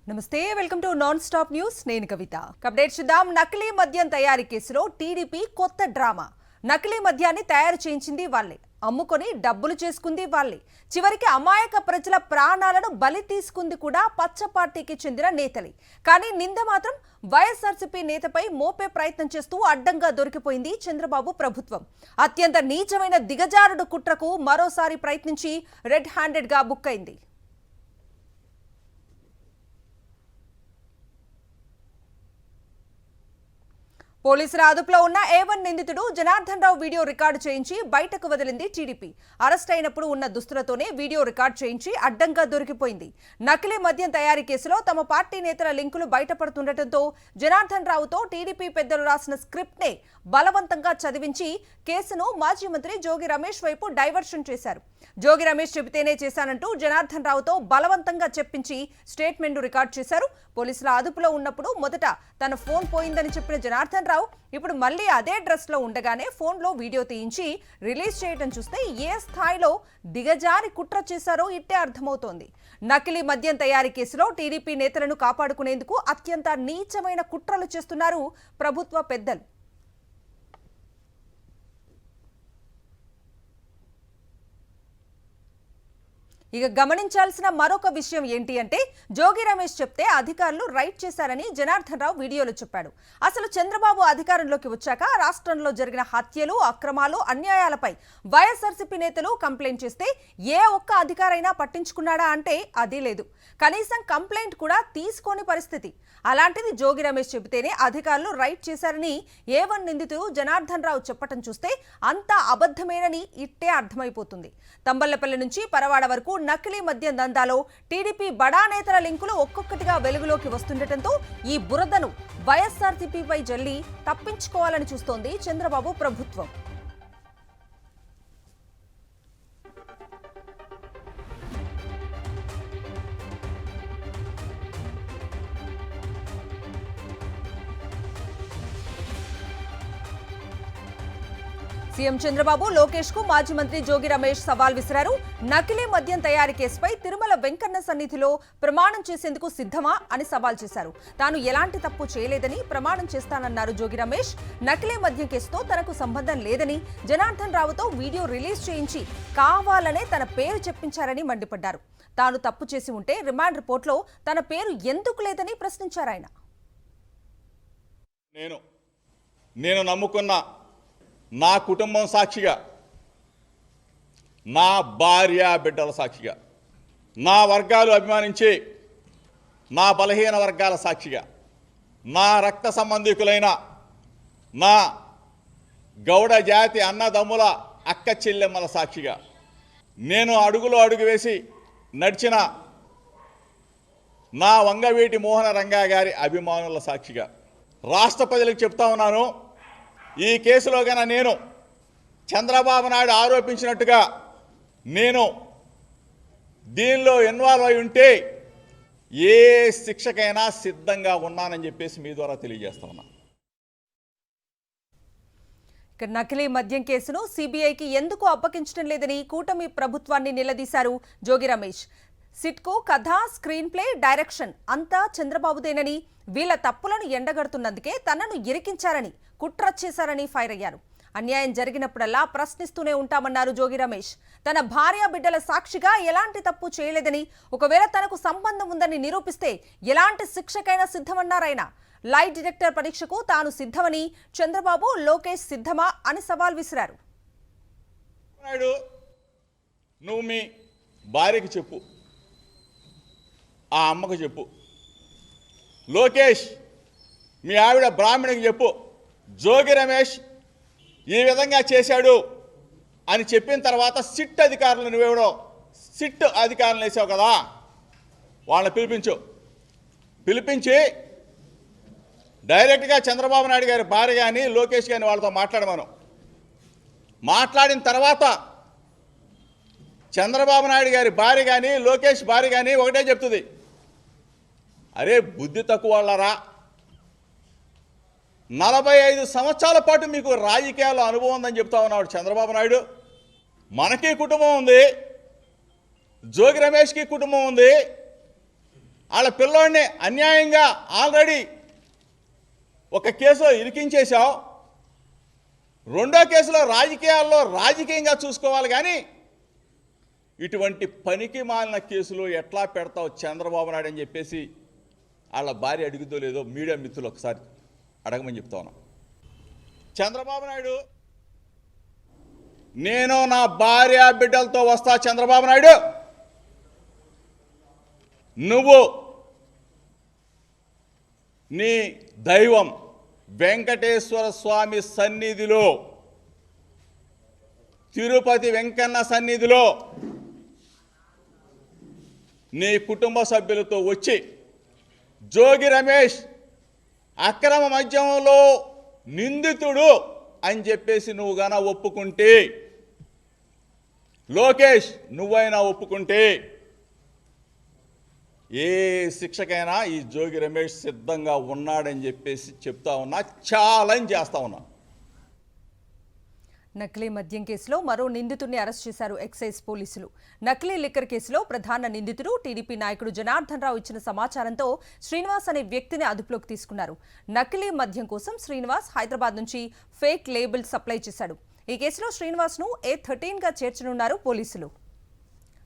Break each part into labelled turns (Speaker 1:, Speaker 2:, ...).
Speaker 1: నమస్తే welcome to non stop news నేను కవిత update చూద్దాం నకిలీ మద్యం తయారీ కేసులో టీడీపీ కొత్త డ్రామా నకిలీ మద్యాన్ని తయారు చేయించింది వాళ్ళే అమ్ముకొని డబ్బులు చేసుకుంది వాళ్ళే చివరికి అమాయక ప్రజల ప్రాణాలను బలి తీసుకుంది కూడా పచ్చ పార్టీకి చెందిన నేతలే కానీ నింద మాత్రం వైఎస్ఆర్సీపీ నేతపై మోపే ప్రయత్నం చేస్తూ అడ్డంగా దొరికిపోయింది చంద్రబాబు ప్రభుత్వం అత్యంత నీచమైన దిగజారుడు కుట్రకు మరోసారి ప్రయత్నించి రెడ్ హ్యాండెడ్ గా బుక్ అయింది పోలీసుల అదుపులో ఉన్న A1 నిందితుడు జనార్దన్ రావు వీడియో రికార్డు చేయించి బయటకు వదిలింది టీడీపీ అరెస్ట్ అయినప్పుడు ఉన్న దుస్తులతోనే వీడియో రికార్డు చేయించి అడ్డంగా దొరికిపోయింది నకిలీ మద్యం తయారీ కేసులో తమ పార్టీ నేతల లింకులు బయటపడుతుండటంతో జనార్దన్ రావుతో టీడీపీ పెద్దలు రాసిన స్క్రిప్ట్ నే బలవంతంగా చదివించి కేసును మాజీ మంత్రి జోగి రమేష్ వైపు డైవర్షన్ చేశారు జోగి రమేష్ చెబితేనే చేశానంటూ జనార్దన్ రావుతో బలవంతంగా చెప్పించి స్టేట్మెంట్ రికార్డు చేశారు పోలీసుల అదుపులో ఉన్నప్పుడు మొదట తన ఫోన్ పోయిందని చెప్పిన జనార్దన్ రావు ఇప్పుడు మళ్ళీ అదే డ్రెస్ లో ఉండగానే ఫోన్ లో వీడియో తీయించి రిలీజ్ చేయడం చూస్తే ఏ స్థాయిలో దిగజారి కుట్ర చేశారో ఇట్టే అర్థమవుతోంది నకిలీ మద్యం తయారీ కేసులో టీడీపీ నేతలను కాపాడుకునేందుకు అత్యంత నీచమైన కుట్రలు చేస్తున్నారు ప్రభుత్వ పెద్దలు ఇక గమనించాల్సిన మరొక విషయం ఏంటి అంటే జోగి రమేష్ చెప్తే అధికారులు రైట్ చేశారని జనార్దన్ రావు వీడియోలో చెప్పాడు అసలు చంద్రబాబు అధికారంలోకి వచ్చాక రాష్ట్రంలో జరిగిన హత్యలు అక్రమాలు అన్యాయాలపై వైఎస్ఆర్సీపీ నేతలు కంప్లైంట్ చేస్తే ఏ ఒక్క అధికారైనా పట్టించుకున్నాడా అంటే అది లేదు కనీసం కంప్లైంట్ కూడా తీసుకోని పరిస్థితి అలాంటిది జోగి రమేష్ చెబితేనే అధికారులు రైట్ చేశారని A1 నిందితుడు జనార్దన్ రావు చెప్పటం చూస్తే అంతా అబద్ధమేనని ఇట్టే అర్థమైపోతుంది తంబళ్లపల్లి నుంచి పరవాడ వరకు నకిలీ మద్యం దందాలో టీడీపీ బడా నేతల లింకులు ఒక్కొక్కటిగా వెలుగులోకి వస్తుండటంతో ఈ బురదను వైఎస్ఆర్సీపీపై జల్లి తప్పించుకోవాలని చూస్తోంది చంద్రబాబు ప్రభుత్వం సీఎం చంద్రబాబు లోకేష్ కు మాజీ మంత్రి జోగి రమేష్ సవాల్ విసిరారు నకిలీ మద్యం తయారీ కేసుపై తిరుమల వెంకన్న సన్నిధిలో ప్రమాణం చేసేందుకు సిద్ధమా అని సవాల్ చేశారు తాను ఎలాంటి తప్పు చేయలేదని ప్రమాణం చేస్తానన్నారు జోగి రమేష్ నకిలీ మద్యం కేసుతో తనకు సంబంధం లేదని జనార్దన్ రావుతో వీడియో రిలీజ్ చేయించి కావాలనే తన పేరు చెప్పించారని మండిపడ్డారు తాను తప్పు చేసి ఉంటే రిమాండ్ రిపోర్ట్లో తన పేరు ఎందుకు లేదని ప్రశ్నించారు ఆయన
Speaker 2: నేను నమ్ముకున్న నా కుటుంబం సాక్షిగా నా భార్య బిడ్డల సాక్షిగా నా వర్గాలు అభిమానించి నా బలహీన వర్గాల సాక్షిగా నా రక్త సంబంధికులైన నా గౌడ జాతి అన్నదమ్ముల అక్క చెల్లెమ్మల సాక్షిగా నేను అడుగులో అడుగు వేసి నడిచిన నా వంగవీటి మోహన రంగా గారి అభిమానుల సాక్షిగా రాష్ట్ర ప్రజలకు చెప్తా ఉన్నాను ఈ కేసులో గన నేను చంద్రబాబు నాయుడు ఆరోపించినట్టుగా నేను దీనిలో ఇన్వాల్వ్ అయి ఉంటే ఏ శిక్షకైనా సిద్ధంగా ఉన్నానని చెప్పేసి మీ ద్వారా తెలియజేస్తా ఉన్నా
Speaker 1: నకిలీ మద్యం కేసును సిబిఐకి ఎందుకు అప్పగించడం లేదని కూటమి ప్రభుత్వాన్ని నిలదీశారు జోగి రమేష్ సిట్కో కథ స్క్రీన్ ప్లే డైరెక్షన్ అంతా చంద్రబాబుదేనని వీళ్ళ తప్పులను ఎండగడుతున్నందుకే తనను ఇరికించారని కుట్ర చేశారని ఫైర్ అయ్యారు అన్యాయం జరిగినప్పుడల్లా ప్రశ్నిస్తూనే ఉంటామన్నారు జోగి రమేష్ తన భార్య బిడ్డల సాక్షిగా ఎలాంటి తప్పు చేయలేదని ఒకవేళ తనకు సంబంధం ఉందని నిరూపిస్తే ఎలాంటి శిక్షకైనా సిద్ధమన్నారాయన లైట్ డిటెక్టర్ పరీక్షకు తాను సిద్ధమని చంద్రబాబు లోకేష్ సిద్ధమా అని సవాల్ విసిరారు
Speaker 2: నువ్వు మీ భార్యకి చెప్పు ఆ అమ్మకు చెప్పు లోకేష్ మీ ఆవిడ బ్రాహ్మణికి చెప్పు జోగి రమేష్ ఈ విధంగా చేశాడు అని చెప్పిన తర్వాత సిట్ అధికారులు నువ్వెవడో సిట్ అధికారులు వేసావు కదా వాళ్ళని పిలిపించి డైరెక్ట్గా చంద్రబాబు నాయుడు గారి భార్య కానీ లోకేష్ కానీ వాళ్ళతో మాట్లాడమను మాట్లాడిన తర్వాత చంద్రబాబు నాయుడు గారి భార్య కానీ లోకేష్ భార్య కానీ ఒకటే చెప్తుంది అరే బుద్ధి తక్కువ వాళ్ళరా 45 సంవత్సరాల పాటు మీకు రాజకీయాల అనుభవం ఉందని చెప్తా ఉన్నాడు చంద్రబాబు నాయుడు మనకి కుటుంబం ఉంది జోగి రమేష్కి కుటుంబం ఉంది వాళ్ళ పిల్లోడిని అన్యాయంగా ఆల్రెడీ ఒక కేసులో ఇరికించేశావు, రెండో కేసులో రాజకీయాల్లో రాజకీయంగా చూసుకోవాలి, కానీ ఇటువంటి పనికి మాలిన కేసులు ఎట్లా పెడతావు చంద్రబాబు నాయుడు అని చెప్పేసి వాళ్ళ భార్య అడుగుతో లేదో మీడియా మిత్రులు ఒకసారి అడగమని చెప్తా ఉన్నాం. చంద్రబాబు నాయుడు, నేను నా భార్య బిడ్డలతో వస్తా చంద్రబాబు నాయుడు, నువ్వు నీ దైవం వెంకటేశ్వర స్వామి సన్నిధిలో, తిరుపతి వెంకన్న సన్నిధిలో నీ కుటుంబ సభ్యులతో వచ్చి జోగి రమేష్ అక్రమ మద్యంలో నిందితుడు అని చెప్పేసి నువ్వు గాన ఒప్పుకుంటే, లోకేష్ నువ్వైనా ఒప్పుకుంటే ఏ శిక్షకైనా ఈ జోగి రమేష్ సిద్ధంగా ఉన్నాడని చెప్పేసి చెప్తా ఉన్నా, ఛాలెంజ్ చేస్తా ఉన్నా.
Speaker 1: నకిలీ మద్యం కేసులో మరో నిందితుడిని అరెస్ట్ చేశారు ఎక్సైజ్ పోలీసులు. నకిలీ లిక్కర్ కేసులో ప్రధాన నిందితుడు టీడీపీ నాయకుడు జనార్దన్ రావు ఇచ్చిన సమాచారంతో శ్రీనివాస్ అనే వ్యక్తిని అదుపులోకి తీసుకున్నారు. నకిలీ మద్యం కోసం శ్రీనివాస్ హైదరాబాద్ నుంచి ఫేక్ లేబుల్ సప్లై చేశాడు. ఈ కేసులో శ్రీనివాస్ను A13గా చేర్చనున్నారు పోలీసులు.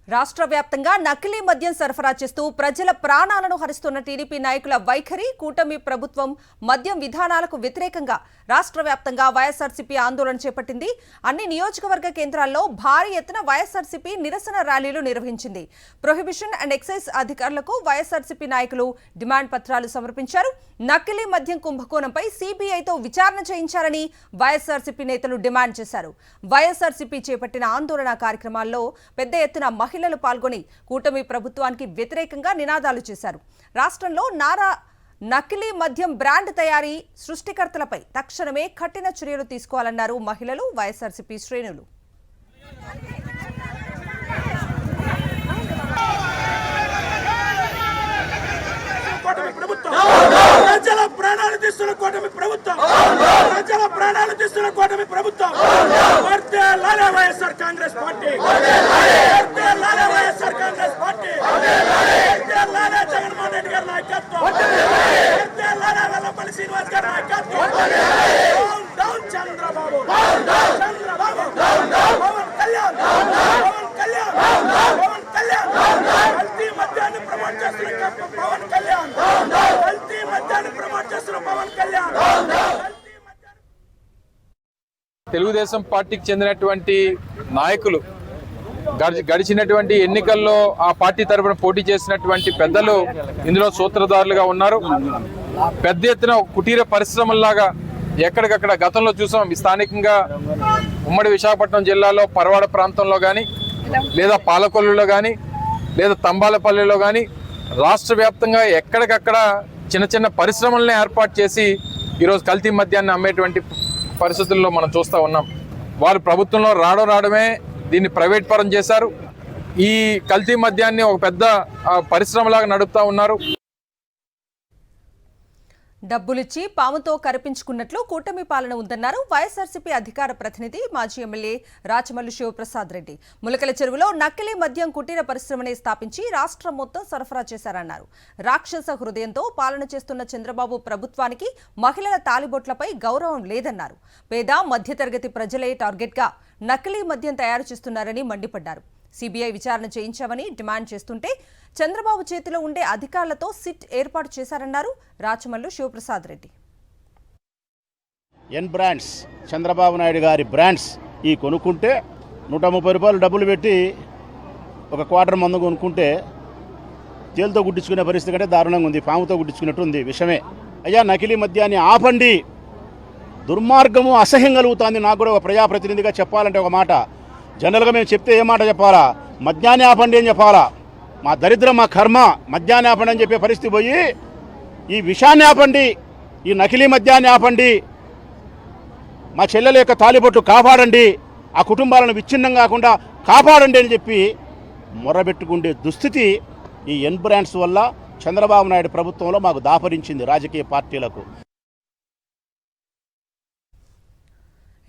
Speaker 1: రాష్ట్ర వ్యాప్తంగా నకిలీ మద్యం సరఫరా చేస్తూ ప్రజల ప్రాణాలను హరిస్తున్న టీడీపీ నాయకుల వైఖరి, కూటమి ప్రభుత్వం మద్యం విధానాలకు వ్యతిరేకంగా రాష్ట్ర వ్యాప్తంగా వైఎస్ఆర్సీపీ ఆందోళన చేపట్టింది. అన్ని నియోజకవర్గ కేంద్రాల్లో భారీ ఎత్తున వైఎస్ఆర్సీపీ నిరసన ర్యాలీలు నిర్వహించింది. ప్రొహిబిషన్ అండ్ ఎక్సైజ్ అధికారులకు వైఎస్ఆర్సీపీ నాయకులు డిమాండ్ పత్రాలు సమర్పించారు. నకిలీ మద్యం కుంభకోణంపై సీబీఐతో విచారణ చేయించాలని వైఎస్ఆర్సీపీ నేతలు డిమాండ్ చేశారు. వైఎస్ఆర్సీపీ చేపట్టిన ఆందోళన కార్యక్రమాల్లో పెద్ద ఎత్తున మహిళలు పాల్గొని కూటమి ప్రభుత్వానికి వ్యతిరేకంగా నినాదాలు చేశారు. రాష్ట్రంలో నకిలీ మద్యం బ్రాండ్ తయారీ సృష్టికర్తలపై తక్షణమే కఠిన చర్యలు తీసుకోవాలన్నారు మహిళలు, వైఎస్ఆర్సీపీ శ్రేణులు.
Speaker 3: ప్రజల ప్రాణాలు తీస్తున్న కూటమి ప్రభుత్వం, ప్రజల ప్రాణాలు తీస్తున్న కూటమి ప్రభుత్వం, వర్ధిల్లాలి వైఎస్ఆర్ కాంగ్రెస్ పార్టీ, వర్ధిల్లాలి వైఎస్ఆర్ కాంగ్రెస్ పార్టీ, వర్ధిల్లాలి జగన్మోహన్ రెడ్డి గారి నాయకత్వం, వర్ధిల్లాలి వెల్లంపల్లి శ్రీనివాస్ గారి నాయకత్వం. డౌన్ చంద్రబాబు, చంద్రబాబు, పవన్ కళ్యాణ్, పవన్ కళ్యాణ్, పవన్ కళ్యాణ్, కల్తీ మద్యాన్ని ప్రమోట్ చేస్తున్న పవన్ కళ్యాణ్, కల్తీ మద్యాన్ని ప్రమోట్ చేస్తున్న పవన్ కళ్యాణ్.
Speaker 4: తెలుగుదేశం పార్టీకి చెందినటువంటి నాయకులు గడిచినటువంటి ఎన్నికల్లో ఆ పార్టీ తరఫున పోటీ చేసినటువంటి పెద్దలు ఇందులో సూత్రధారులుగా ఉన్నారు. పెద్ద ఎత్తున కుటీర పరిశ్రమల్లాగా ఎక్కడికక్కడ గతంలో చూసాం. స్థానికంగా ఉమ్మడి విశాఖపట్నం జిల్లాలో పరవాడ ప్రాంతంలో కానీ, లేదా పాలకొల్లులో కానీ, లేదా తంబాలపల్లిలో కానీ రాష్ట్ర వ్యాప్తంగా ఎక్కడికక్కడ చిన్న చిన్న పరిశ్రమల్ని ఏర్పాటు చేసి ఈరోజు కల్తీ మద్యాన్ని అమ్మేటువంటి పరిస్థితుల్లో మనం చూస్తూ ఉన్నాం. వారు ప్రభుత్వంలో రావడమే దీన్ని ప్రైవేట్ పరం చేశారు. ఈ కల్తీ మద్యాన్ని ఒక పెద్ద పరిశ్రమలాగా నడుపుతా ఉన్నారు.
Speaker 1: డబ్బులిచ్చి పాముతో కరిపించుకున్నట్లు కూటమి పాలన ఉందన్నారు వైఎస్ఆర్సీపీ అధికార ప్రతినిధి, మాజీ ఎమ్మెల్యే రాచమల్లు శివప్రసాద్ రెడ్డి. ములకల చెరువులో నకిలీ మద్యం కుటీర పరిశ్రమని స్థాపించి రాష్ట్రం మొత్తం సరఫరా చేశారన్నారు. రాక్షస హృదయంతో పాలన చేస్తున్న చంద్రబాబు ప్రభుత్వానికి మహిళల తాలిబొట్లపై గౌరవం లేదన్నారు. పేద మధ్యతరగతి ప్రజలే టార్గెట్గా నకిలీ మద్యం తయారు చేస్తున్నారని మండిపడ్డారు. సీబీఐ విచారణ చేయించామని డిమాండ్ చేస్తుంటే చంద్రబాబు చేతిలో ఉండే అధికారులతో సిట్ ఏర్పాటు చేశారన్నారు రాచమల్లు శివప్రసాద్ రెడ్డి.
Speaker 5: ఎన్ బ్రాండ్స్, చంద్రబాబు నాయుడు గారి బ్రాండ్స్ ఈ కొనుక్కుంటే 130 రూపాయలు డబ్బులు పెట్టి ఒక క్వార్టర్ మందు కొనుక్కుంటే తేలుతో గుడ్డించుకునే పరిస్థితి కంటే దారుణంగా ఉంది. పాముతో గుడ్డించుకున్నట్టు ఉంది విషమే. అయ్యా, నకిలీ మద్యాన్ని ఆపండి. దుర్మార్గము, అసహ్యం కలుగుతుంది. నాకు కూడా ఒక ప్రజాప్రతినిధిగా చెప్పాలంటే ఒక మాట, జనరల్గా మేము చెప్తే ఏ మాట చెప్పాలా? మద్యాన్ని ఆపండి అని చెప్పాలా? మా దరిద్రం, మా కర్మ, మద్యాన్ని ఆపండి అని చెప్పే పరిస్థితి పోయి ఈ విషాన్ని ఆపండి, ఈ నకిలీ మద్యాన్ని ఆపండి, మా చెల్లెల యొక్క తాలిబొట్లు కాపాడండి, ఆ కుటుంబాలను విచ్ఛిన్నం కాకుండా కాపాడండి అని చెప్పి మొర్రబెట్టుకుండే దుస్థితి ఈ ఎన్ బ్రాండ్స్ వల్ల చంద్రబాబు నాయుడు ప్రభుత్వంలో మాకు దాపరించింది రాజకీయ పార్టీలకు.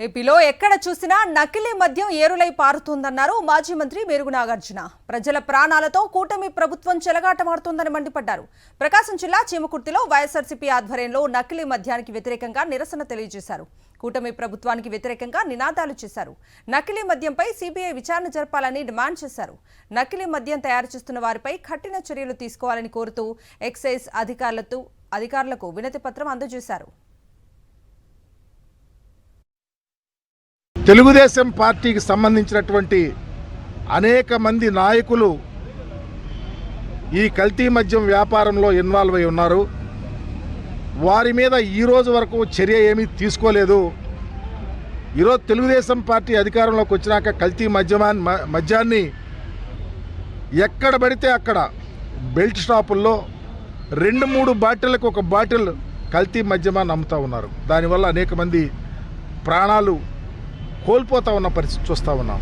Speaker 1: ఏపీలో ఎక్కడ చూసినా నకిలీ మద్యం ఏరులై పారుతోందన్నారు మాజీ మంత్రి మేరుగు నాగార్జున. ప్రజల ప్రాణాలతో కూటమి ప్రభుత్వం చెలగాటమాడుతోందని మండిపడ్డారు. ప్రకాశం జిల్లా చీమకుర్తిలో వైఎస్ఆర్సీపీ ఆధ్వర్యంలో నకిలీ మద్యానికి వ్యతిరేకంగా నిరసన తెలియజేశారు. కూటమి ప్రభుత్వానికి వ్యతిరేకంగా నినాదాలు చేశారు. నకిలీ మద్యంపై సీబీఐ విచారణ జరపాలని డిమాండ్ చేశారు. నకిలీ మద్యం తయారు చేస్తున్న వారిపై కఠిన చర్యలు తీసుకోవాలని కోరుతూ ఎక్సైజ్ అధికారులకు వినతి పత్రం అందజేశారు.
Speaker 6: తెలుగుదేశం పార్టీకి సంబంధించినటువంటి అనేక మంది నాయకులు ఈ కల్తీ మద్యం వ్యాపారంలో ఇన్వాల్వ్ అయి ఉన్నారు. వారి మీద ఈరోజు వరకు చర్య ఏమీ తీసుకోలేదు. ఈరోజు తెలుగుదేశం పార్టీ అధికారంలోకి వచ్చినాక కల్తీ మద్యాన్ని ఎక్కడ పడితే అక్కడ బెల్ట్ షాపుల్లో 2-3 బాటిళ్లకు ఒక బాటిల్ కల్తీ మద్యమాన్ని అమ్ముతూ ఉన్నారు. దానివల్ల అనేక మంది ప్రాణాలు కోల్పోతా ఉన్న పరిస్థితి చూస్తా ఉన్నాం.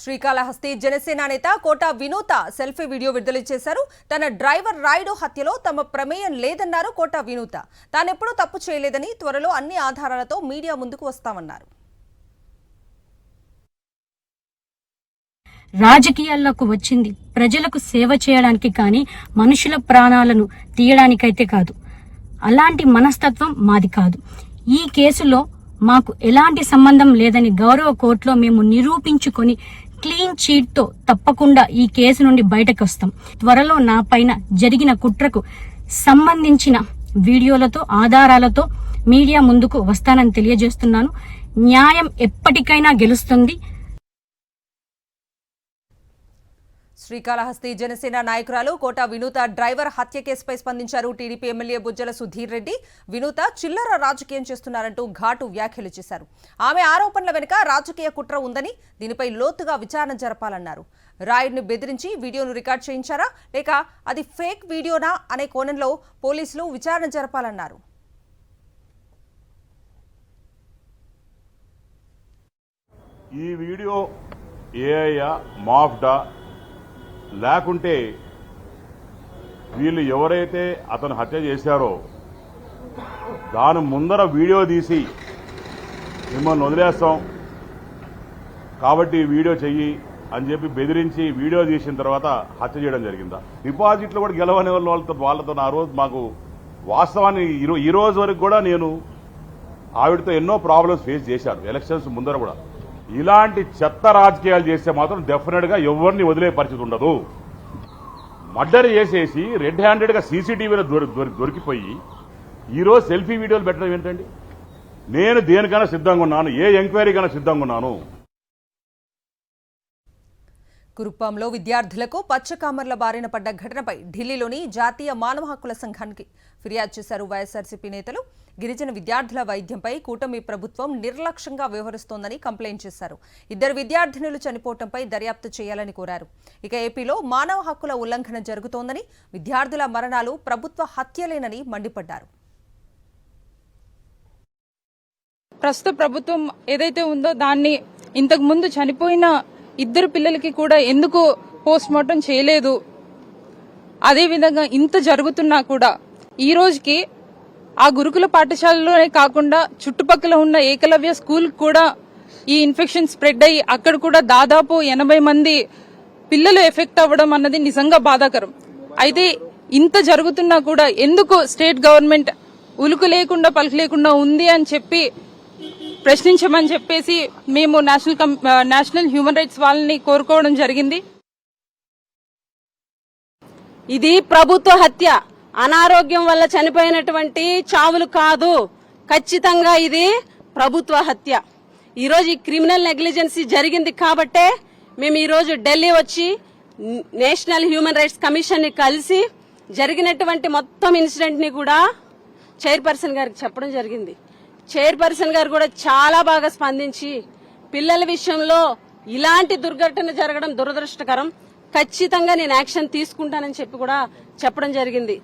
Speaker 1: శ్రీకాళహస్తి జనసేన నేత కోట వినూత సెల్ఫీ వీడియో విడుదల చేశారు. తన డ్రైవర్ రాయుడు హత్యలో తమ ప్రమేయం లేదన్నారు కోట వినూత. తానెప్పుడూ తప్పు చేయలేదని, త్వరలో అన్ని ఆధారాలతో మీడియా ముందుకు వస్తామన్నారు.
Speaker 7: రాజకీయాల్లోకి వచ్చింది ప్రజలకు సేవ చేయడానికి కానీ మనుషుల ప్రాణాలను తీయడానికైతే కాదు. అలాంటి మనస్తత్వం మాది కాదు. ఈ కేసులో మాకు ఎలాంటి సంబంధం లేదని గౌరవ కోర్టులో మేము నిరూపించుకొని క్లీన్ చీట్ తో తప్పకుండా ఈ కేసు నుండి బయటకు వస్తాం. త్వరలో నా పైన జరిగిన కుట్రకు సంబంధించిన వీడియోలతో ఆధారాలతో మీడియా ముందుకు వస్తానని తెలియజేస్తున్నాను. న్యాయం ఎప్పటికైనా గెలుస్తుంది.
Speaker 1: శ్రీకాళహస్తి జనసేన నాయకురాలు కోట వినూత డ్రైవర్ హత్య కేసుపై స్పందించారు. టీడీపీ ఎమ్మెల్యే బుజ్జల సుధీర్ రెడ్డి వినూత చిల్లర రాజకీయం చేస్తున్నారంటూ ఘాటు వ్యాఖ్యలు చేశారు. ఆమె ఆరోపణల వెనుక రాజకీయ కుట్ర ఉందని, దీనిపై లోతుగా విచారణ జరపాలన్నారు. రాయుడిని బెదిరించి వీడియోను రికార్డ్ చేయించారా లేక అది ఫేక్ వీడియోనా అనే కోణంలో పోలీసులు విచారణ జరపాలన్నారు.
Speaker 5: ఈ వీడియో ఏఐయా మాఫ్డా లేకుంటే వీళ్ళు ఎవరైతే అతను హత్య చేశారో దాని ముందర వీడియో తీసి మిమ్మల్ని వదిలేస్తాం కాబట్టి వీడియో చెయ్యి అని చెప్పి బెదిరించి వీడియో తీసిన తర్వాత హత్య చేయడం జరిగిందా? డిపాజిట్లు కూడా గెలవని వాళ్ళతో ఆ రోజు మాకు వాస్తవాన్ని ఈ రోజు వరకు కూడా నేను ఆవిడతో ఎన్నో ప్రాబ్లమ్స్ ఫేస్ చేశాను. ఎలక్షన్స్ ముందర కూడా ఇలాంటి చెత్త రాజకీయాలు చేస్తే మాత్రం డెఫినెట్ గా ఎవరిని వదిలే పరిస్థితి ఉండదు. మర్డర్ చేసేసి రెడ్ హ్యాండెడ్ గా సీసీటీవీలో దొరికిపోయి ఈరోజు సెల్ఫీ వీడియోలు పెట్టడం ఏంటండి? నేను దేనికైనా సిద్ధంగా ఉన్నాను, ఏ ఎంక్వైరీకైనా సిద్ధంగా ఉన్నాను.
Speaker 1: కురుప్పంలో విద్యార్థులకు పచ్చకామర్ల బారిన పడ్డ ఘటనపై ఢిల్లీలోని జాతీయ మానవ హక్కుల సంఘానికి ఫిర్యాదు చేశారు వైఎస్ఆర్సీపీ నేతలు. గిరిజన విద్యార్థుల వైద్యంపై కూటమి ప్రభుత్వం నిర్లక్ష్యంగా వ్యవహరిస్తోందని కంప్లైంట్ చేశారు. 2 విద్యార్థినులు చనిపోవడంపై దర్యాప్తు చేయాలని కోరారు. ఇక ఏపీలో మానవ హక్కుల ఉల్లంఘన జరుగుతోందని, విద్యార్థుల మరణాలు ప్రభుత్వ హత్యలేనని మండిపడ్డారు.
Speaker 8: ప్రస్తుత ప్రభుత్వం ఏదైతే ఉందో దాన్ని ఇంతకు ముందు చనిపోయిన 2 పిల్లలకి కూడా ఎందుకు పోస్ట్ మార్టం చేయలేదు? అదేవిధంగా ఇంత జరుగుతున్నా కూడా ఈ రోజుకి ఆ గురుకుల పాఠశాలలోనే కాకుండా చుట్టుపక్కల ఉన్న ఏకలవ్య స్కూల్ కూడా ఈ ఇన్ఫెక్షన్ స్ప్రెడ్ అయ్యి అక్కడ కూడా దాదాపు 80 మంది పిల్లలు ఎఫెక్ట్ అవ్వడం అన్నది నిజంగా బాధాకరం. అయితే ఇంత జరుగుతున్నా కూడా ఎందుకు స్టేట్ గవర్నమెంట్ ఉలుకు లేకుండా పలుకు లేకుండా ఉంది అని చెప్పి ప్రశ్నించమని చెప్పేసి మేము నేషనల్ హ్యూమన్ రైట్స్ వాళ్ళని కోరుకోవడం జరిగింది.
Speaker 9: ఇది ప్రభుత్వ హత్య, అనారోగ్యం వల్ల చనిపోయినటువంటి చావులు కాదు. ఖచ్చితంగా ఇది ప్రభుత్వ హత్య. ఈరోజు ఈ క్రిమినల్ నెగ్లిజెన్సీ జరిగింది కాబట్టే మేము ఈరోజు ఢిల్లీ వచ్చి నేషనల్ హ్యూమన్ రైట్స్ కమిషన్ ని కలిసి జరిగినటువంటి మొత్తం ఇన్సిడెంట్ ని కూడా చైర్పర్సన్ గారికి చెప్పడం జరిగింది. చైర్పర్సన్ గారు కూడా చాలా బాగా స్పందించి పిల్లల విషయంలో ఇలాంటి దుర్ఘటన జరగడం దురదృష్టకరం, ఖచ్చితంగా నేను యాక్షన్ తీసుకుంటానని చెప్పి కూడా చెప్పడం జరిగింది.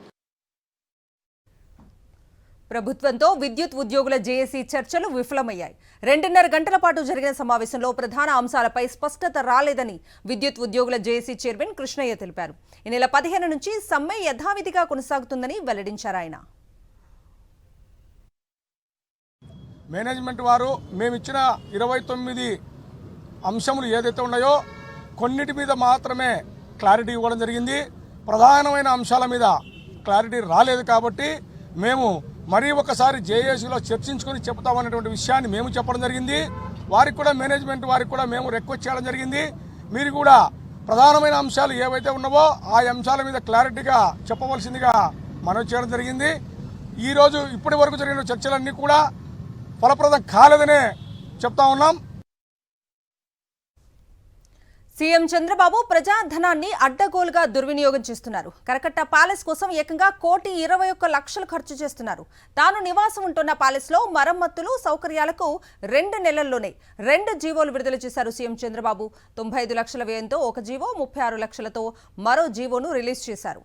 Speaker 1: ప్రభుత్వంతో విద్యుత్ ఉద్యోగుల జేఏసీ చర్చలు విఫలమయ్యాయి. 2.5 గంటల పాటు జరిగిన సమావేశంలో ప్రధాన అంశాలపై స్పష్టత రాలేదని విద్యుత్ ఉద్యోగుల జేఏసీ చైర్మన్ కృష్ణయ్య తెలిపారు. ఈ నెల 15 నుంచి సమ్మె యథావిధిగా కొనసాగుతుందని వెల్లడించారు ఆయన.
Speaker 3: మేనేజ్మెంట్ వారు మేమిచ్చిన 29 అంశములు ఏదైతే ఉన్నాయో కొన్నిటి మీద మాత్రమే క్లారిటీ ఇవ్వడం జరిగింది. ప్రధానమైన అంశాల మీద క్లారిటీ రాలేదు కాబట్టి మేము మరీ ఒకసారి జేఏసీలో చర్చించుకొని చెప్తామనేటువంటి విషయాన్ని మేము చెప్పడం జరిగింది. వారికి కూడా మేనేజ్మెంట్ వారికి కూడా మేము రిక్వెస్ట్ చేయడం జరిగింది. మీరు కూడా ప్రధానమైన అంశాలు ఏవైతే ఉన్నావో ఆ అంశాల మీద క్లారిటీగా చెప్పవలసిందిగా మనవి చేయడం జరిగింది. ఈరోజు ఇప్పటి వరకు జరిగిన చర్చలన్నీ కూడా ఫలప్రదం కాలేదనే చెప్తా ఉన్నాం.
Speaker 1: సీఎం చంద్రబాబు ప్రజాధనాన్ని అడ్డగోలుగా దుర్వినియోగం చేస్తున్నారు. కరకట్ట ప్యాలెస్ కోసం ఏకంగా 1,21,00,000 ఖర్చు చేస్తున్నారు. తాను నివాసం ఉంటున్న ప్యాలెస్ లో మరమ్మతులు సౌకర్యాలకు 2 నెలల్లోనే 2 జీవోలు విడుదల చేశారు సీఎం చంద్రబాబు. 95 లక్షల వ్యయంతో ఒక జీవో, 36 లక్షలతో మరో జీవోను రిలీజ్ చేశారు.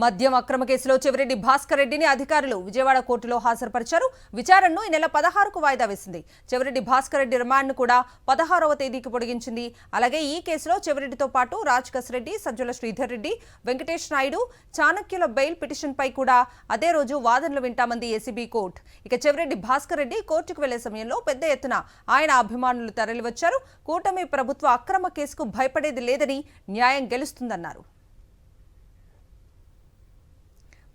Speaker 1: మద్యం అక్రమ కేసులో చెవిరెడ్డి భాస్కర్ రెడ్డిని అధికారులు విజయవాడ కోర్టులో హాజరుపరిచారు. విచారణను ఈ నెల 16కు వాయిదా వేసింది. చెవిరెడ్డి భాస్కర్ రెడ్డి రిమాండ్ను కూడా 16వ తేదీకి పొడిగించింది. అలాగే ఈ కేసులో చెవిరెడ్డితో పాటు రాజ్ రెడ్డి, సజ్జల శ్రీధర్ రెడ్డి, వెంకటేష్ నాయుడు, చాణక్యుల బెయిల్ పిటిషన్పై కూడా అదే రోజు వాదనలు వింటామంది ఏసీబీ కోర్టు. ఇక చెవిరెడ్డి భాస్కర్ రెడ్డి కోర్టుకు వెళ్లే సమయంలో పెద్ద ఎత్తున ఆయన అభిమానులు తరలివచ్చారు. కూటమి ప్రభుత్వ అక్రమ కేసుకు భయపడేది లేదని, న్యాయం గెలుస్తుందన్నారు.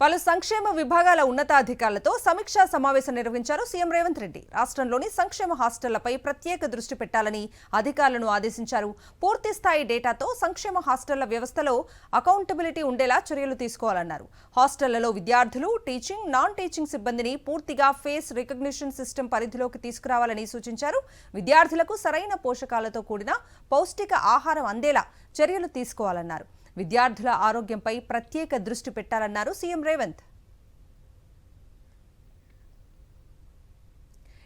Speaker 1: పలు సంక్షేమ విభాగాల ఉన్నతాధికారులతో సమీక్షా సమావేశం నిర్వహించారు సీఎం రేవంత్ రెడ్డి. రాష్ట్రంలోని సంక్షేమ హాస్టళ్లపై ప్రత్యేక దృష్టి పెట్టాలని అధికారులను ఆదేశించారు. పూర్తి స్థాయి డేటాతో సంక్షేమ హాస్టళ్ల వ్యవస్థలో అకౌంటబిలిటీ ఉండేలా చర్యలు తీసుకోవాలన్నారు. హాస్టళ్లలో విద్యార్థులు, టీచింగ్, నాన్ టీచింగ్ సిబ్బందిని పూర్తిగా ఫేస్ రికగ్నిషన్ సిస్టమ్ పరిధిలోకి తీసుకురావాలని సూచించారు. విద్యార్థులకు సరైన పోషకాలతో కూడిన పౌష్టిక ఆహారం అందేలా చర్యలు తీసుకోవాలన్నారు. విద్యార్థుల ఆరోగ్యంపై ప్రత్యేక దృష్టి పెట్టాలన్నారు సీఎం రేవంత్.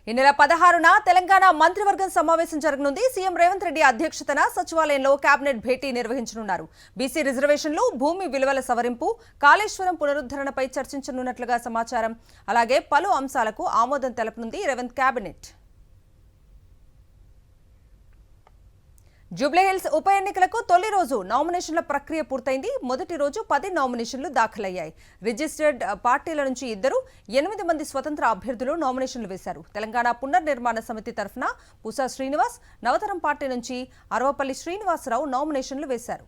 Speaker 1: ఈ నెల 16న తెలంగాణ మంత్రివర్గం సమావేశం జరగనుంది. సీఎం రేవంత్ రెడ్డి అధ్యక్షతన సచివాలయంలో కేబినెట్ భేటీ నిర్వహించనున్నారు. బీసీ రిజర్వేషన్లు, భూమి విలువల సవరింపు, కాళేశ్వరం పునరుద్ధరణపై చర్చించనున్నట్లుగా సమాచారం. అలాగే పలు అంశాలకు ఆమోదం తెలపనుంది రేవంత్ కేబినెట్. జూబ్లీహిల్స్ ఉప ఎన్నికలకు తొలి రోజు నామినేషన్ల ప్రక్రియ పూర్తయింది. మొదటి రోజు 10 నామినేషన్లు దాఖలయ్యాయి. రిజిస్టర్డ్ పార్టీల నుంచి 2, 8 మంది స్వతంత్ర అభ్యర్థులు నామినేషన్లు వేశారు. తెలంగాణ పునర్నిర్మాణ సమితి తరఫున పూసా శ్రీనివాస్, నవతరం పార్టీ నుంచి అరవపల్లి శ్రీనివాసరావు నామినేషన్లు వేశారు.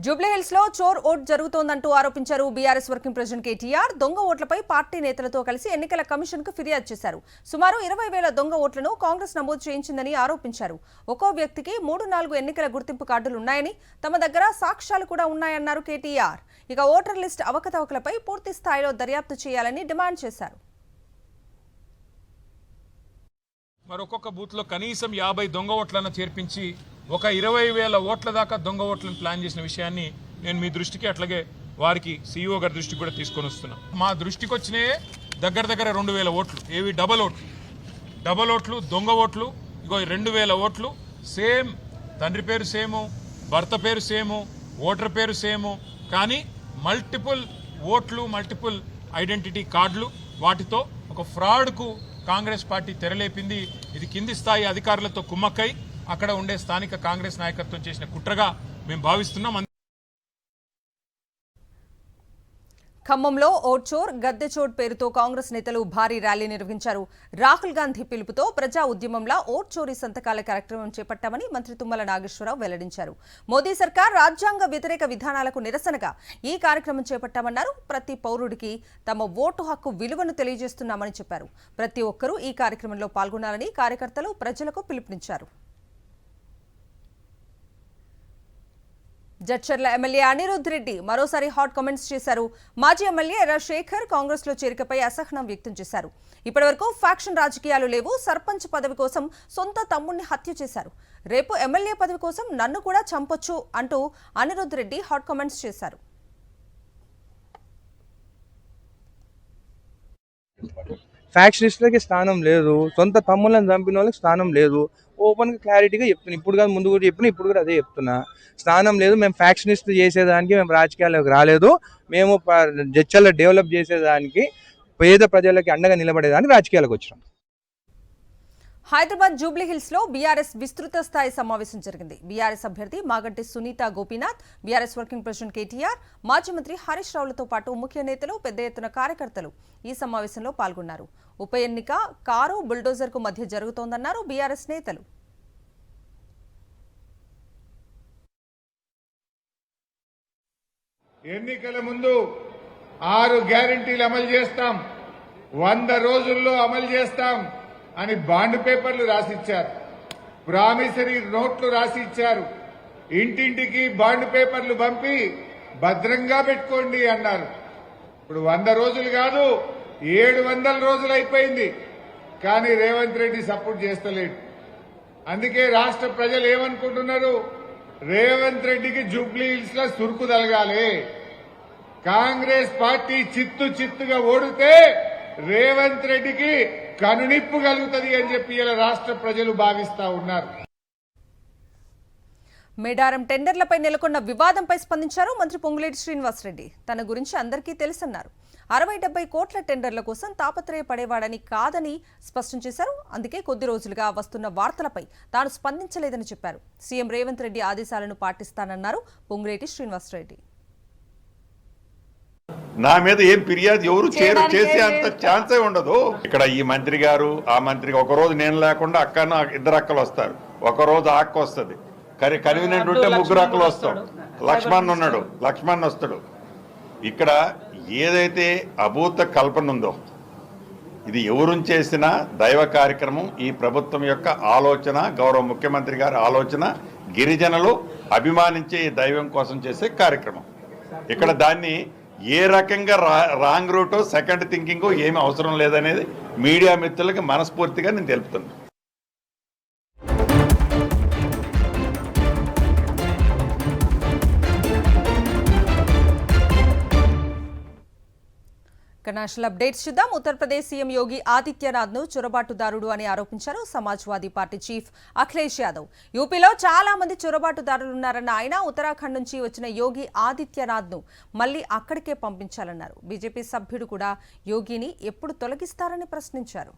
Speaker 1: జూబ్లీహిల్స్ లో చోర్ ఓట్ జరుగుతోందంటూ ఆరోపించారు బీఆర్ఎస్ వర్కింగ్ ప్రెసిడెంట్ కేటీఆర్. దొంగ ఓట్లపై పార్టీ నేతలతో కలిసి ఎన్నికల కమిషన్ కు ఫిర్యాదు చేశారు. సుమారు 20,000 దొంగ ఓట్లను కాంగ్రెస్ నమోదు చేయించిందని ఆరోపించారు. ఒక్కో వ్యక్తికి 3-4 ఎన్నికల గుర్తింపు కార్డులు ఉన్నాయని, తమ దగ్గర సాక్ష్యాలు కూడా ఉన్నాయన్నారు కేటీఆర్. ఇక ఓటర్ లిస్ట్ అవకతవకలపై పూర్తి స్థాయిలో దర్యాప్తు చేయాలని డిమాండ్ చేశారు.
Speaker 4: మరొక బూత్ లో కనీసం 50 దొంగ ఓట్లను చేర్పించి ఒక 20,000 ఓట్ల దాకా దొంగ ఓట్లను ప్లాన్ చేసిన విషయాన్ని నేను మీ దృష్టికి, అట్లాగే వారికి సీఈఓ గారి దృష్టికి కూడా తీసుకొని వస్తున్నా. మా దృష్టికి వచ్చినాయే దగ్గర 2,000 ఓట్లు. ఏవి డబల్ ఓట్లు, దొంగ ఓట్లు. ఇగో 2,000 ఓట్లు సేమ్, తండ్రి పేరు సేము, భర్త పేరు సేము, ఓటర్ పేరు సేము, కానీ మల్టిపుల్ ఓట్లు, మల్టిపుల్ ఐడెంటిటీ కార్డులు. వాటితో ఒక ఫ్రాడ్కు కాంగ్రెస్ పార్టీ తెరలేపింది. ఇది కింది స్థాయి అధికారులతో కుమ్మక్కై అక్కడ ఉండే స్థానిక కాంగ్రెస్ నాయకత్వం చేసిన కుట్రగా మేము భావిస్తున్నాం.
Speaker 1: ఖమ్మంలో ఓట్చోర్, గద్దెచోట్ పేరుతో కాంగ్రెస్ నేతలు భారీ ర్యాలీ నిర్వహించారు. రాహుల్ గాంధీ పిలుపుతో ప్రజా ఉద్యమంలా ఓట్చోరీ సంతకాల కార్యక్రమం చేపట్టామని మంత్రి తుమ్మల నాగేశ్వరరావు వెల్లడించారు. మోదీ సర్కార్ రాజ్యాంగ వ్యతిరేక విధానాలకు నిరసనగా ఈ కార్యక్రమం చేపట్టామన్నారు. ప్రతి పౌరుడికి తమ ఓటు హక్కు విలువను తెలియజేస్తున్నామని చెప్పారు. ప్రతి ఒక్కరూ ఈ కార్యక్రమంలో పాల్గొనాలని కార్యకర్తలు ప్రజలకు పిలుపునిచ్చారు. జడ్చర్ల ఎమ్మెల్యే అనిరుద్ రెడ్డి మరోసారి హాట్ కామెంట్స్ చేశారు. మాజీ ఎమ్మెల్యే ఎర్ర శేఖర్ కాంగ్రెస్ లో చేరికపై అసహనం వ్యక్తం చేశారు. ఇప్పటివరకు ఫ్యాక్షన్ రాజకీయాలు లేవు. సర్పంచ్ పదవి కోసం సొంత తమ్ముడిని హత్య చేశారు. రేపు ఎమ్మెల్యే పదవి కోసం నన్ను కూడా చంపొచ్చు అంటూ అనిరుద్ రెడ్డి హాట్ కామెంట్స్ చేశారు.
Speaker 10: ఫ్యాక్షనిస్టులకి స్థానం లేదు, సొంత తమ్ముళ్ళని చంపిన వాళ్ళకి స్థానం లేదు. ఓపెన్గా క్లారిటీగా చెప్తున్నా. ఇప్పుడు కాదు, ముందు కూడా చెప్పినా, ఇప్పుడు కూడా అదే చెప్తున్నా. స్థానం లేదు. మేము ఫ్యాక్షనిస్ట్ చేసేదానికి మేము రాజకీయాల్లోకి రాలేదు. మేము జడ్చర్ల డెవలప్ చేసేదానికి, పేద ప్రజలకి అండగా నిలబడేదానికి రాజకీయాలకు వచ్చాం.
Speaker 1: హైదరాబాద్ జూబ్లీహిల్స్ లో బీఆర్ఎస్ విస్తృత స్థాయి సమావేశం జరిగింది. బీఆర్ఎస్ అభ్యర్థి Maganti Sunitha Gopinath, BRS working president KTR, మాజీ మంత్రి హరీష్ రావులతో పాటు ముఖ్య నేతలు, పెద్ద ఎత్తున కార్యకర్తలు ఈ సమావేశంలో పాల్గొన్నారు. ఉప ఎన్నిక కారు బుల్డోజర్ కు మధ్య జరుగుతోందన్నారు బీఆర్ఎస్ నేతలు.
Speaker 11: ఎన్నికల ముందు 6 గ్యారెంటీలు అమలు చేస్తాం, 100 రోజుల్లో అమలు చేస్తాం అని బాండ్ పేపర్లు రాసిచ్చారు, ప్రామిసరీ నోట్లు రాసిచ్చారు. ఇంటింటికి బాండ్ పేపర్లు పంపి భద్రంగా పెట్టుకోండి అన్నారు. ఇప్పుడు 100 రోజులు కాదు 700 రోజులు అయిపోయింది. కానీ రేవంత్ రెడ్డి సపోర్ట్ చేస్తలేడు. అందుకే రాష్ట్ర ప్రజలు ఏమనుకుంటున్నారు, రేవంత్ రెడ్డికి జూబ్లీ హిల్స్ లో సురుకు తలగాలి, కాంగ్రెస్ పార్టీ చిత్తుగా ఓడితే రేవంత్ రెడ్డికి కనునిప్పు కలుగుతుంది అని చెప్పి ఇలా రాష్ట్ర ప్రజలు భావిస్తా ఉన్నారు.
Speaker 1: మేడారం టెండర్లపై నెలకొన్న వివాదంపై స్పందించారు మంత్రి పొంగులేటి శ్రీనివాసరెడ్డి. తన గురించి అందరికీ తెలుసన్నారు. 60-70 కోట్ల టెండర్ల కోసం తాపత్రయపడేవాడని కాదని స్పష్టం చేశారు. అందుకే కొద్ది రోజులుగా వస్తున్న వార్తలపై తాను స్పందించలేదని చెప్పారు. సీఎం రేవంత్ రెడ్డి ఆదేశాలను పాటిస్తానన్నారు పొంగులేటి శ్రీనివాసరెడ్డి.
Speaker 12: నా మీద ఏం ఫిర్యాదు ఎవరు చేసే అంత ఛాన్సే ఉండదు. ఇక్కడ ఈ మంత్రి గారు ఆ మంత్రికి ఒకరోజు నేను లేకుండా అక్కన 2 అక్కలు వస్తారు, ఒకరోజు ఆ అక్క వస్తుంది, కన్వీనియంట్ ఉంటే 3 అక్కలు వస్తాం, లక్ష్మణ్ వస్తాడు. ఇక్కడ ఏదైతే అభూత కల్పన ఉందో ఇది ఎవరు చేసిన దైవ కార్యక్రమం, ఈ ప్రభుత్వం యొక్క ఆలోచన, గౌరవ ముఖ్యమంత్రి గారి ఆలోచన, గిరిజనులు అభిమానించే ఈ దైవం కోసం చేసే కార్యక్రమం. ఇక్కడ దాన్ని ఏ రకంగా రాంగ్ రూటో సెకండ్ థింకింగో ఏమీ అవసరం లేదనేది మీడియా మిత్రులకి మనస్ఫూర్తిగా నేను తెలుపుతున్నాను.
Speaker 1: నేషనల్ అప్డేట్స్ చూద్దాం. ఉత్తరప్రదేశ్ సీఎం యోగి ఆదిత్యనాథ్ ను చొరబాటుదారుడు అని ఆరోపించారు సమాజ్వాదీ పార్టీ చీఫ్ అఖిలేష్ యాదవ్. యూపీలో చాలా మంది చొరబాటుదారులున్నారన్న ఆయన ఉత్తరాఖండ్ నుంచి వచ్చిన యోగి ఆదిత్యనాథ్ ను మళ్లీ అక్కడికే పంపించాలన్నారు. బీజేపీ సభ్యుడు కూడా యోగిని ఎప్పుడు తొలగిస్తారని ప్రశ్నించారు.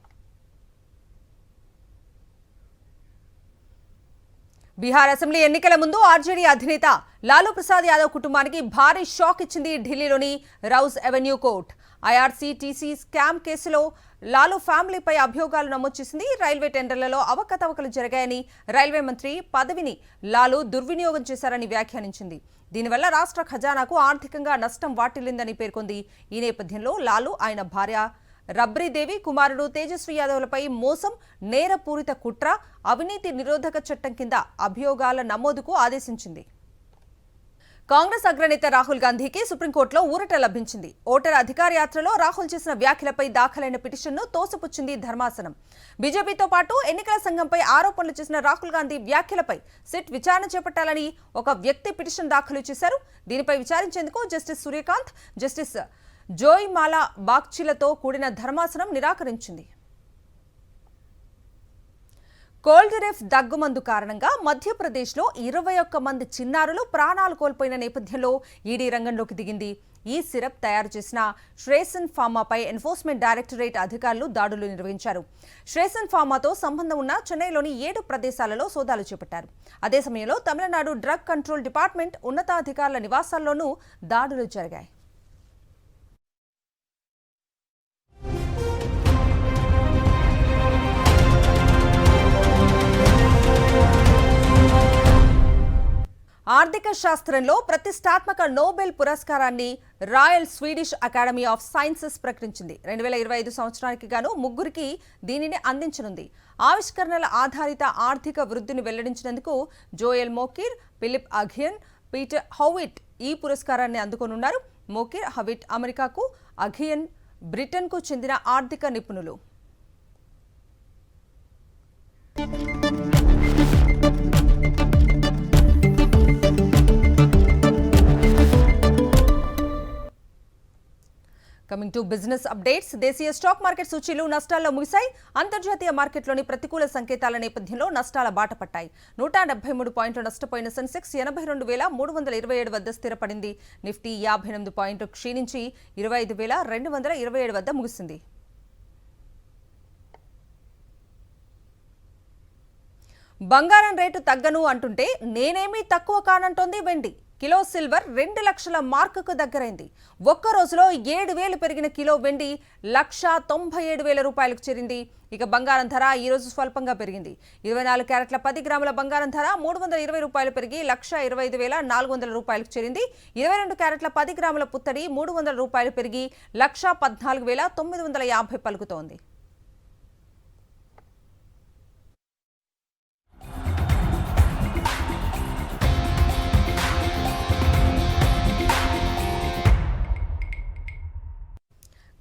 Speaker 1: బీహార్ అసెంబ్లీ ఎన్నికల ముందు ఆర్జేడీ అధినేత లాలూ ప్రసాద్ యాదవ్ కుటుంబానికి భారీ షాక్ ఇచ్చింది ఢిల్లీలోని Rouse Avenue court. IRCTC scam కేసులో లాలూ ఫ్యామిలీపై అభియోగాలు నమోదు చేసింది. రైల్వే టెండర్లలో అవకతవకలు జరిగాయని, రైల్వే మంత్రి పదవిని లాలూ దుర్వినియోగం చేశారని వ్యాఖ్యానించింది. దీనివల్ల రాష్ట్ర ఖజానాకు ఆర్థికంగా నష్టం వాటిల్లిందని పేర్కొంది. ఈ నేపథ్యంలో లాలూ, ఆయన భార్య రబ్రీదేవి, కుమారుడు తేజస్వి యాదవ్లపై మోసం, నేరపూరిత కుట్ర, అవినీతి నిరోధక చట్టం కింద అభియోగాల నమోదుకు ఆదేశించింది. కాంగ్రెస్ అగ్రనేత రాహుల్ గాంధీకి సుప్రీంకోర్టులో ఊరట లభించింది. ఓటర్ అధికార యాత్రలో రాహుల్ చేసిన వ్యాఖ్యలపై దాఖలైన పిటిషన్ను తోసిపుచ్చింది ధర్మాసనం. బీజేపీతో పాటు ఎన్నికల సంఘంపై ఆరోపణలు చేసిన రాహుల్ గాంధీ వ్యాఖ్యలపై సిట్ విచారణ చేపట్టాలని ఒక వ్యక్తి పిటిషన్ దాఖలు చేశారు. దీనిపై విచారించేందుకు జస్టిస్ సూర్యకాంత్, జస్టిస్ జోయ్మాలా బాగ్చిలతో కూడిన ధర్మాసనం నిరాకరించింది. కోల్డెరెఫ్ దగ్గుమందు కారణంగా మధ్యప్రదేశ్లో 21 మంది చిన్నారులు ప్రాణాలు కోల్పోయిన నేపథ్యంలో ఈడీ రంగంలోకి దిగింది. ఈ సిరప్ తయారు చేసిన శ్రేసన్ ఫార్మాపై ఎన్ఫోర్స్మెంట్ డైరెక్టరేట్ అధికారులు దాడులు నిర్వహించారు. శ్రేసన్ ఫార్మాతో సంబంధం ఉన్న చెన్నైలోని 7 ప్రదేశాలలో సోదాలు చేపట్టారు. అదే సమయంలో తమిళనాడు డ్రగ్ కంట్రోల్ డిపార్ట్మెంట్ ఉన్నతాధికారుల నివాసాల్లోనూ దాడులు జరిగాయి. ఆర్థిక శాస్త్రంలో ప్రతిష్టాత్మక నోబెల్ పురస్కారాన్ని royal Swedish academy of sciences ప్రకటించింది. 2025 సంవత్సరానికి గాను 3కి దీనిని అందించనుంది. ఆవిష్కరణల ఆధారిత ఆర్థిక వృద్ధిని వెల్లడించినందుకు జోయల్ మోకిర్, ఫిలిప్ అఘియన్, పీటర్ హౌవిట్ ఈ పురస్కారాన్ని అందుకోనున్నారు. మోకిర్, హవిట్ అమెరికాకు, అఘియన్ బ్రిటన్కు చెందిన ఆర్థిక నిపుణులు. Coming to business updates. దేశీయ స్టాక్ మార్కెట్ సూచీలు నష్టాల్లో ముగిశాయి. అంతర్జాతీయ మార్కెట్లోని ప్రతికూల సంకేతాల నేపథ్యంలో నష్టాల బాట పట్టాయి. 173 పాయింట్లు నష్టపోయిన సెన్సెక్స్ 82,327 వద్ద స్థిరపడింది. నిఫ్టీ 58 పాయింట్లు క్షీణించి 25,227 వద్ద ముగిసింది. బంగారం రేటు తగ్గను అంటుంటే నేనేమీ తక్కువ కానంటోంది వెండి. కిలో సిల్వర్ 2 లక్షల మార్కుకు దగ్గరైంది. ఒక్క రోజులో 7,000 పెరిగిన కిలో వెండి 1,97,000 రూపాయలకు చేరింది. ఇక బంగారం ధర ఈ రోజు స్వల్పంగా పెరిగింది. 24 క్యారెట్ల 10 గ్రాముల బంగారం ధర 320 రూపాయలు పెరిగి 1,25,400 రూపాయలకు చేరింది. 22 క్యారెట్ల 10 గ్రాముల పుత్తడి 300 రూపాయలు పెరిగి 1,14,950 పలుకుతోంది.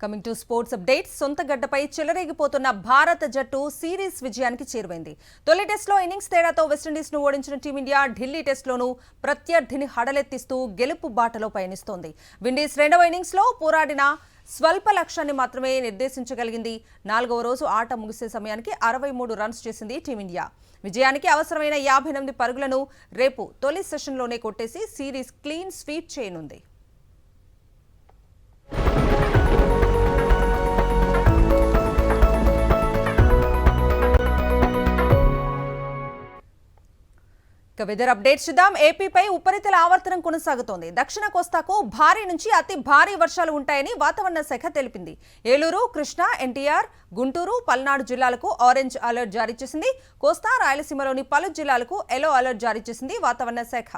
Speaker 1: Coming to sports updates. సొంత గడ్డపై చెలరేగిపోతున్న భారత జట్టు సిరీస్ విజయానికి చేరువైంది. తొలి టెస్ట్లో ఇన్నింగ్స్ తేడాతో వెస్టిండీస్ను ఓడించిన టీమిండియా ఢిల్లీ టెస్ట్లోనూ ప్రత్యర్థిని హడలెత్తిస్తూ గెలుపు బాటలో పయనిస్తోంది. విండీస్ రెండవ ఇన్నింగ్స్లో పోరాడిన స్వల్ప లక్ష్యాన్ని మాత్రమే నిర్దేశించగలిగింది. 4వ రోజు ఆట ముగిసే సమయానికి 63 రన్స్ చేసింది టీమిండియా. విజయానికి అవసరమైన 58 పరుగులను రేపు తొలి సెషన్లోనే కొట్టేసి సిరీస్ క్లీన్ స్వీప్ చేయనుంది. వెదర్ అప్డేట్స్ చూద్దాం. ఏపీపై ఉపరితల ఆవర్తనం కొనసాగుతోంది. దక్షిణ కోస్తాకు భారీ నుంచి అతి భారీ వర్షాలు ఉంటాయని వాతావరణ శాఖ తెలిపింది. ఏలూరు, కృష్ణా, ఎన్టీఆర్, గుంటూరు, పల్నాడు జిల్లాలకు ఆరెంజ్ అలర్ట్ జారీ చేసింది. కోస్తా, రాయలసీమలోని పలు జిల్లాలకు ఎల్లో అలర్ట్ జారీ చేసింది వాతావరణ శాఖ.